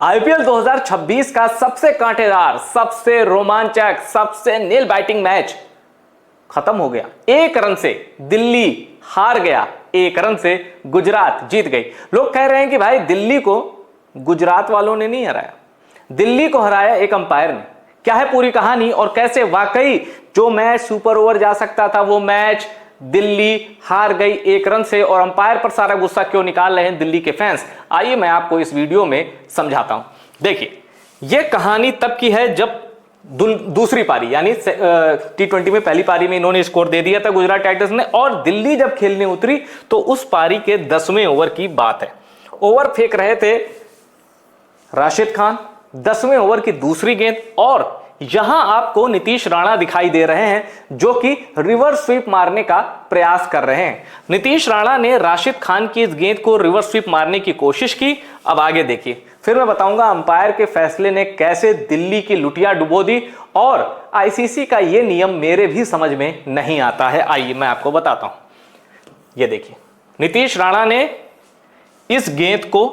IPL 2026 का सबसे कांटेदार, सबसे रोमांचक, सबसे नेल बाइटिंग मैच खत्म हो गया। एक रन से दिल्ली हार गया, एक रन से गुजरात जीत गई। लोग कह रहे हैं कि भाई दिल्ली को गुजरात वालों ने नहीं हराया, दिल्ली को हराया एक अंपायर ने। क्या है पूरी कहानी और कैसे वाकई जो मैच सुपर ओवर जा सकता था वो मैच दिल्ली हार गई एक रन से, और अंपायर पर सारा गुस्सा क्यों निकाल रहे हैं दिल्ली के फैंस, आइए मैं आपको इस वीडियो में समझाता हूं। देखिए, यह कहानी तब की है जब दूसरी पारी यानी T20 में पहली पारी में इन्होंने स्कोर दे दिया था गुजरात टाइटंस ने, और दिल्ली जब खेलने उतरी तो उस पारी के 10वें ओवर की बात है। ओवर फेंक रहे थे राशिद खान, 10वें ओवर की दूसरी गेंद, और यहां आपको नीतीश राणा दिखाई दे रहे हैं जो कि रिवर्स स्वीप मारने का प्रयास कर रहे हैं। नीतीश राणा ने राशिद खान की इस गेंद को रिवर्स स्वीप मारने की कोशिश की। अब आगे देखिए, फिर मैं बताऊंगा अंपायर के फैसले ने कैसे दिल्ली की लुटिया डुबो दी, और आईसीसी का यह नियम मेरे भी समझ में नहीं आता है। आइए मैं आपको बताता हूं। यह देखिए, नीतीश राणा ने इस गेंद को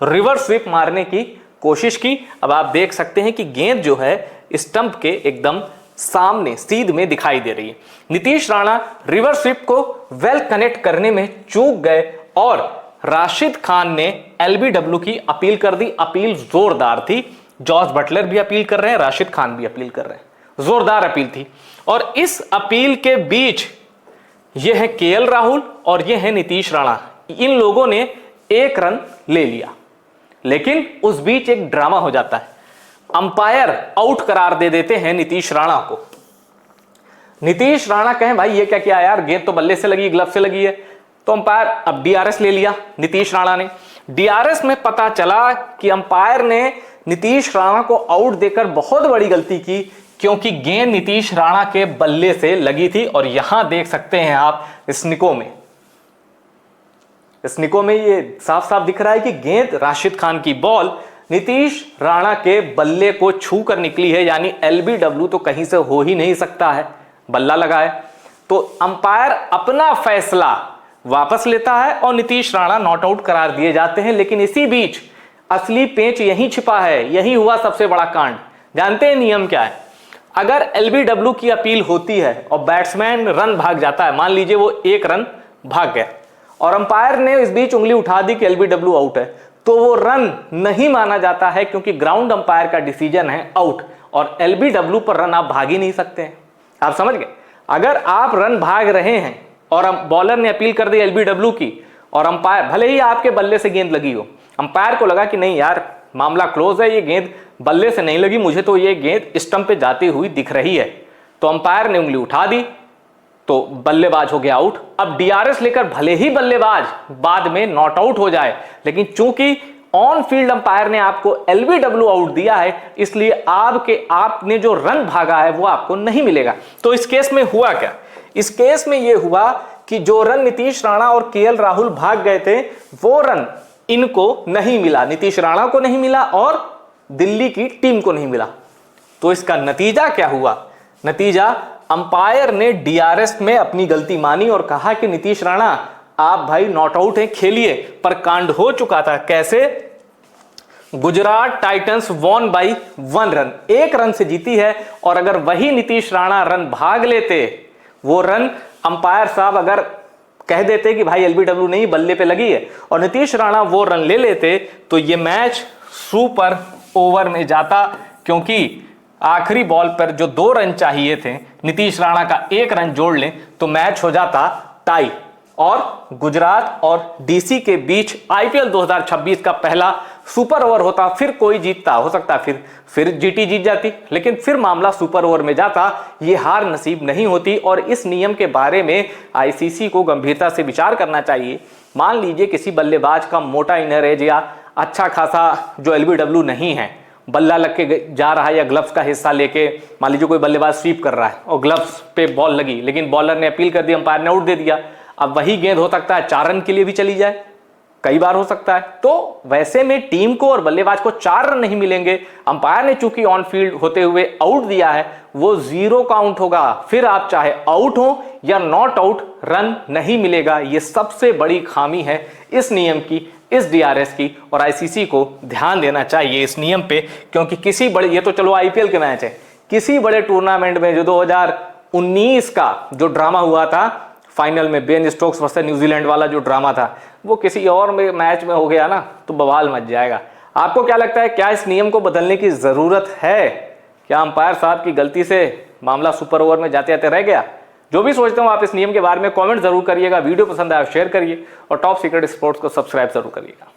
रिवर्स स्वीप मारने की कोशिश की। अब आप देख सकते हैं कि गेंद जो है स्टंप के एकदम सामने सीध में दिखाई दे रही है। नीतीश राणा रिवर्स स्वीप को वेल कनेक्ट करने में चूक गए, और राशिद खान ने एलबीडब्ल्यू की अपील कर दी। अपील जोरदार थी, जॉस बटलर भी अपील कर रहे हैं, राशिद खान भी अपील कर रहे हैं, जोरदार अपील थी। और इस अपील के बीच यह है केएल राहुल और यह है नीतीश राणा, इन लोगों ने एक रन ले लिया। लेकिन उस बीच एक ड्रामा हो जाता है, अंपायर आउट करार दे देते हैं नीतीश राणा को। नीतीश राणा कहें भाई ये क्या किया यार, गेंद तो बल्ले से लगी, ग्लव से लगी है। तो अंपायर अब डीआरएस ले लिया नीतीश राणा ने। डीआरएस में पता चला कि अंपायर ने नीतीश राणा को आउट देकर बहुत बड़ी गलती की, क्योंकि गेंद नीतीश राणा के बल्ले से लगी थी। और यहां देख सकते हैं आप स्निको में ये साफ साफ दिख रहा है कि गेंद राशिद खान की बॉल नीतीश राणा के बल्ले को छू कर निकली है, यानी एलबीडब्ल्यू तो कहीं से हो ही नहीं सकता है, बल्ला लगा है। तो अंपायर अपना फैसला वापस लेता है और नीतीश राणा नॉट आउट करार दिए जाते हैं। लेकिन इसी बीच असली पेंच यहीं छिपा है, यही हुआ सबसे बड़ा कांड। जानते हैं नियम क्या है? अगर एलबीडब्ल्यू की अपील होती है और बैट्समैन रन भाग जाता है, मान लीजिए वो एक रन भाग गया और अंपायर ने इस बीच उंगली उठा दी कि एलबीडब्ल्यू आउट है, तो वो रन नहीं माना जाता है, क्योंकि ग्राउंड अंपायर का डिसीजन है आउट, और एलबीडब्ल्यू पर रन आप भाग ही नहीं सकते हैं। आप समझ गए? अगर आप रन भाग रहे हैं और बॉलर ने अपील कर दी एलबीडब्ल्यू की, और अंपायर भले ही आपके बल्ले से गेंद लगी हो, अंपायर को लगा कि नहीं यार मामला क्लोज है, ये गेंद बल्ले से नहीं लगी, मुझे तो ये गेंद स्टंप पे जाती हुई दिख रही है, तो अंपायर ने उंगली उठा दी, तो बल्लेबाज हो गया आउट। अब डीआरएस लेकर भले ही बल्लेबाज बाद में नॉट आउट हो जाए, लेकिन चूंकि ऑन फील्ड अंपायर ने आपको एलबीडब्ल्यू आउट दिया है, इसलिए आपने जो रन भागा है वो आपको नहीं मिलेगा। तो इस केस में हुआ क्या? इस केस में यह हुआ कि जो रन नीतीश राणा और केएल राहुल भाग गए थे वो रन इनको नहीं मिला, नीतीश राणा को नहीं मिला और दिल्ली की टीम को नहीं मिला। तो इसका नतीजा क्या हुआ? नतीजा अंपायर ने डीआरएस में अपनी गलती मानी और कहा कि नीतीश राणा आप भाई नॉट आउट हैं, खेलिए। पर कांड हो चुका था। कैसे? Gujarat titans won by 1 run, एक रन से जीती है, और अगर वही नीतीश राणा रन भाग लेते, वो रन अंपायर साहब अगर कह देते कि भाई एलबीडब्ल्यू नहीं बल्ले पे लगी है, और नीतीश राणा वो रन ले लेते, तो ये मैच सुपर ओवर में जाता, क्योंकि आखिरी बॉल पर जो 2 रन चाहिए थे, नीतीश राणा का 1 रन जोड़ लें तो मैच हो जाता टाई, और गुजरात और डीसी के बीच आईपीएल 2026 का पहला सुपर ओवर होता। फिर कोई जीतता, हो सकता फिर जीटी जीत जाती, लेकिन फिर मामला सुपर ओवर में जाता। ये हार नसीब नहीं होती, और इस नियम के बारे में आईसीसी को गंभीरता से विचार करना चाहिए। मान लीजिए किसी बल्लेबाज का मोटा इनर एज या अच्छा खासा जो एलबीडब्ल्यू नहीं है, बल्ला लग के जा रहा है या ग्लव्स का हिस्सा लेके, मान लीजिए कोई बल्लेबाज स्वीप कर रहा है और ग्लव्स पे बॉल लगी, लेकिन बॉलर ने अपील कर दी, अंपायर ने आउट दे दिया। अब वही गेंद हो सकता है 4 रन के लिए भी चली जाए, कई बार हो सकता है। तो वैसे में टीम को और बल्लेबाज को 4 रन नहीं मिलेंगे। अंपायर ने चूंकि ऑन फील्ड होते हुए आउट दिया है, वो 0 काउंट होगा। फिर आप चाहे आउट हो या नॉट आउट, रन नहीं मिलेगा। ये सबसे बड़ी खामी है इस नियम की। इस डीआरएस की और आईसीसी को ध्यान देना चाहिए इस नियम पे, क्योंकि किसी बड़े, ये तो चलो आईपीएल के मैच है, किसी बड़े टूर्नामेंट में जो 2019 का जो ड्रामा हुआ था फाइनल में, बेन स्टोक्स वर्सेस न्यूजीलैंड वाला जो ड्रामा था, वो किसी और मैच में हो गया ना तो बवाल मच जाएगा। आपको क्या लगता है, क्या इस नियम को बदलने की जरूरत है? क्या अंपायर साहब की गलती से मामला सुपर ओवर में जाते जाते रह गया? जो भी सोचते हो आप इस नियम के बारे में कमेंट जरूर करिएगा। वीडियो पसंद आया शेयर करिए और टॉप सीक्रेट स्पोर्ट्स को सब्सक्राइब जरूर करिएगा।